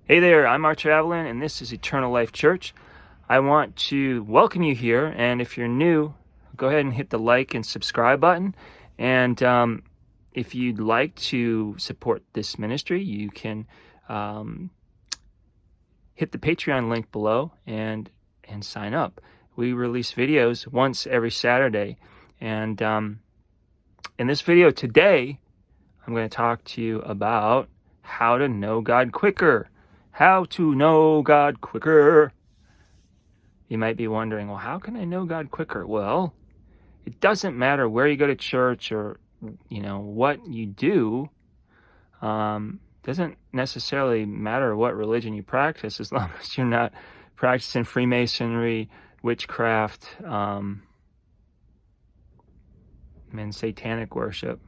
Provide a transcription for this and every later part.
Hey there, I'm Archer Avalon, and this is Eternal Life Church. I want to welcome you here, and if you're new, go ahead and hit the like and subscribe button. And if you'd like to support this ministry, you can hit the Patreon link below and sign up. We release videos once every Saturday, and in this video today, I'm going to talk to you about how to know God quicker. How to know God quicker. You might be wondering, well, how can I know God quicker? Well, it doesn't matter where you go to church or, what you do. Doesn't necessarily matter what religion you practice, as long as you're not practicing Freemasonry, witchcraft, and satanic worship.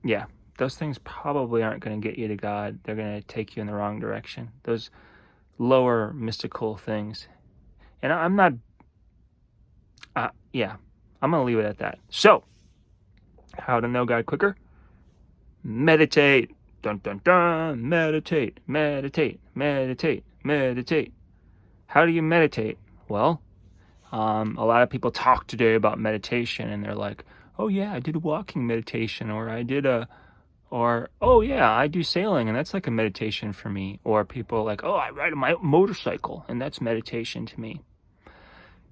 Yeah. Those things probably aren't going to get you to God. They're going to take you in the wrong direction. Those lower mystical things. And I'm not, I'm going to leave it at that. So, how to know God quicker? Meditate. Dun, dun, dun. Meditate, meditate, meditate, meditate. How do you meditate? Well, a lot of people talk today about meditation, and they're like, oh yeah, I did a walking meditation, or oh yeah, I do sailing, and that's like a meditation for me. Or people are like, oh, I ride my motorcycle, and that's meditation to me.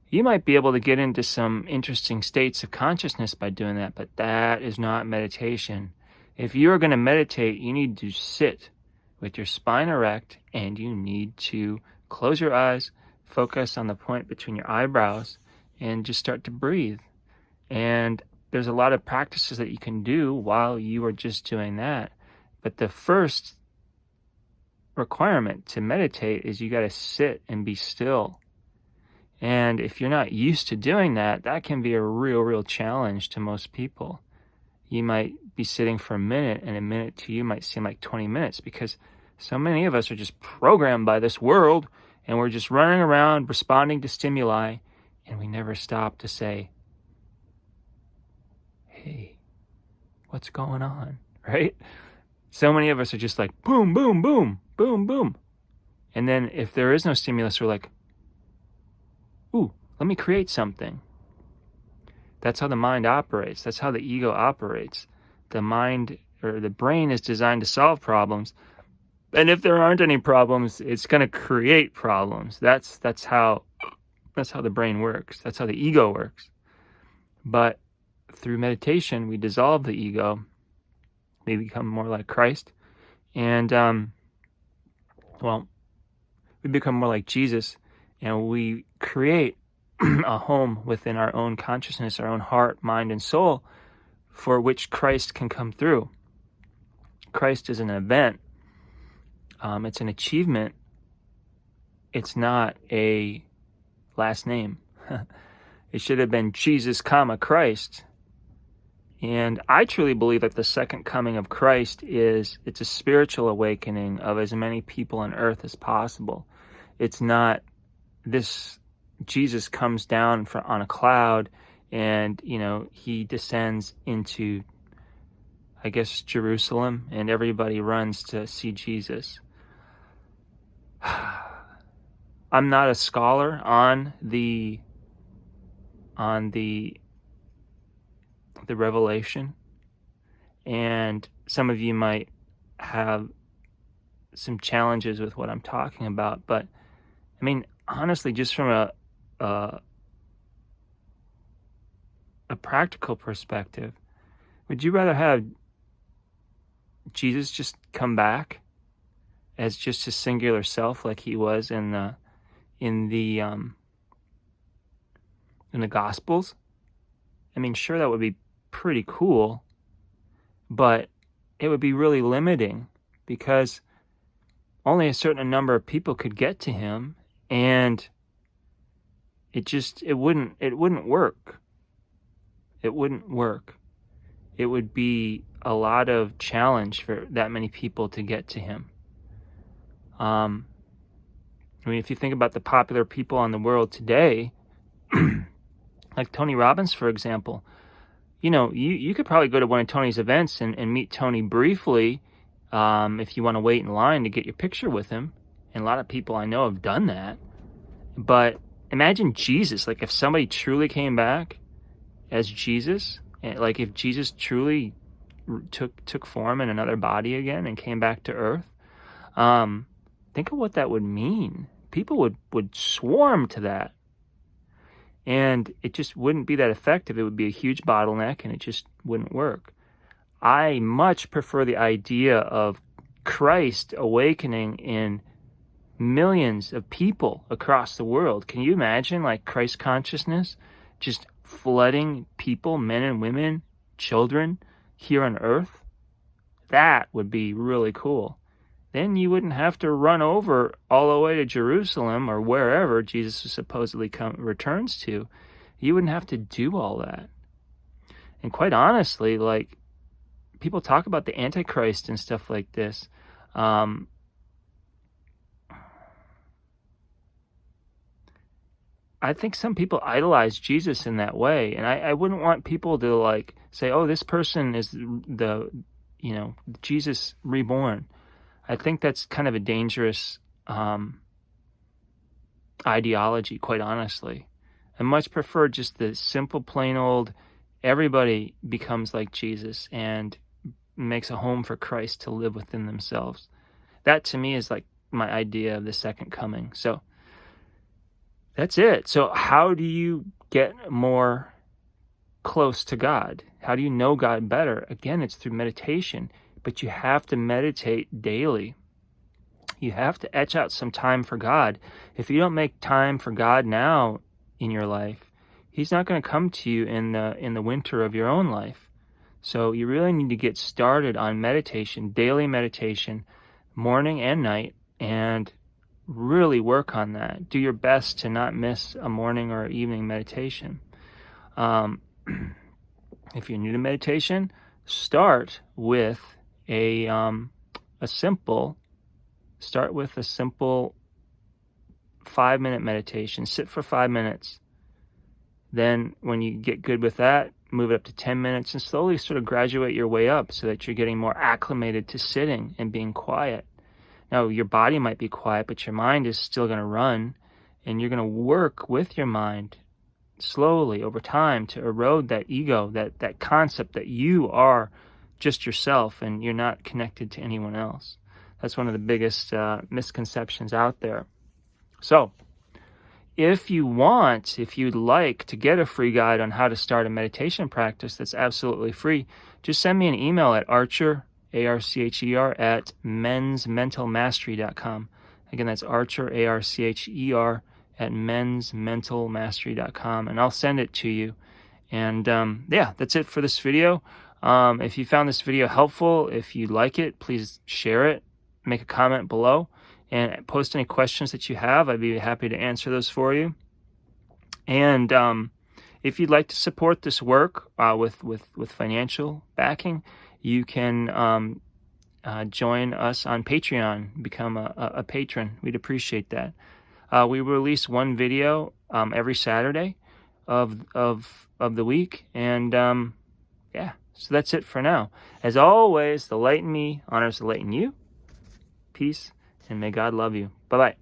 You might be able to get into some interesting states of consciousness by doing that, but that is not meditation. If you are going to meditate, you need to sit with your spine erect, and you need to close your eyes, focus on the point between your eyebrows, and just start to breathe. And there's a lot of practices that you can do while you are just doing that. But the first requirement to meditate is you got to sit and be still. And if you're not used to doing that, that can be a real challenge to most people. You might be sitting for a minute, and a minute to you might seem like 20 minutes, because so many of us are just programmed by this world, and we're just running around responding to stimuli, and we never stop to say, hey, what's going on, right? So many of us are just like, boom, boom, boom, boom, boom. And then if there is no stimulus, we're like, ooh, let me create something. That's how the mind operates. That's how the ego operates. The mind, or the brain, is designed to solve problems. And if there aren't any problems, it's going to create problems. That's how the brain works. That's how the ego works. But through meditation, we dissolve the ego. We become more like Christ. And, we become more like Jesus. And we create a home within our own consciousness, our own heart, mind, and soul, for which Christ can come through. Christ is an event. It's an achievement. It's not a last name. It should have been Jesus, Christ. And I truly believe that the second coming of Christ it's a spiritual awakening of as many people on earth as possible. It's not this Jesus comes down on a cloud and, he descends into, I guess, Jerusalem, and everybody runs to see Jesus. I'm not a scholar on the revelation, and some of you might have some challenges with what I'm talking about, but I mean, honestly, just from a practical perspective, would you rather have Jesus just come back as just a singular self, like he was in the Gospels? I mean, sure, that would be pretty cool, but it would be really limiting, because only a certain number of people could get to him, and it wouldn't work. It wouldn't work. It would be a lot of challenge for that many people to get to him. I mean, if you think about the popular people in the world today, like Tony Robbins, for example, you could probably go to one of Tony's events and meet Tony briefly, if you want to wait in line to get your picture with him. And a lot of people I know have done that. But imagine Jesus, like if somebody truly came back as Jesus, and like if Jesus truly took form in another body again and came back to earth, think of what that would mean. People would swarm to that. And it just wouldn't be that effective. It would be a huge bottleneck, and it just wouldn't work. I much prefer the idea of Christ awakening in millions of people across the world. Can you imagine, like, Christ consciousness just flooding people, men and women, children, here on earth? That would be really cool. Then you wouldn't have to run over all the way to Jerusalem or wherever Jesus supposedly returns to. You wouldn't have to do all that. And quite honestly, like, people talk about the Antichrist and stuff like this. I think some people idolize Jesus in that way. And I wouldn't want people to, like, say, oh, this person is Jesus reborn. I think that's kind of a dangerous ideology, quite honestly. I much prefer just the simple, plain old, everybody becomes like Jesus and makes a home for Christ to live within themselves. That, to me, is like my idea of the second coming. So that's it. So how do you get more close to God? How do you know God better? Again, it's through meditation. But you have to meditate daily. You have to etch out some time for God. If you don't make time for God now in your life, He's not going to come to you in the winter of your own life. So you really need to get started on meditation, daily meditation, morning and night, and really work on that. Do your best to not miss a morning or evening meditation. If you're new to meditation, start with a simple 5-minute meditation. Sit for 5 minutes. Then when you get good with that, move it up to 10 minutes and slowly sort of graduate your way up so that you're getting more acclimated to sitting and being quiet. Now, your body might be quiet, but your mind is still going to run, and you're going to work with your mind slowly over time to erode that ego, that concept that you are just yourself and you're not connected to anyone else. That's one of the biggest misconceptions out there. So if you'd like to get a free guide on how to start a meditation practice that's absolutely free, just send me an email at Archer, ARCHER, at mensmentalmastery.com. Again, that's Archer, ARCHER, at mensmentalmastery.com, and I'll send it to you. And that's it for this video. If you found this video helpful, if you like it, please share it, make a comment below, and post any questions that you have. I'd be happy to answer those for you. And if you'd like to support this work with financial backing, you can join us on Patreon, become a patron. We'd appreciate that. We release one video every Saturday of the week, and so that's it for now. As always, the light in me honors the light in you. Peace, and may God love you. Bye-bye.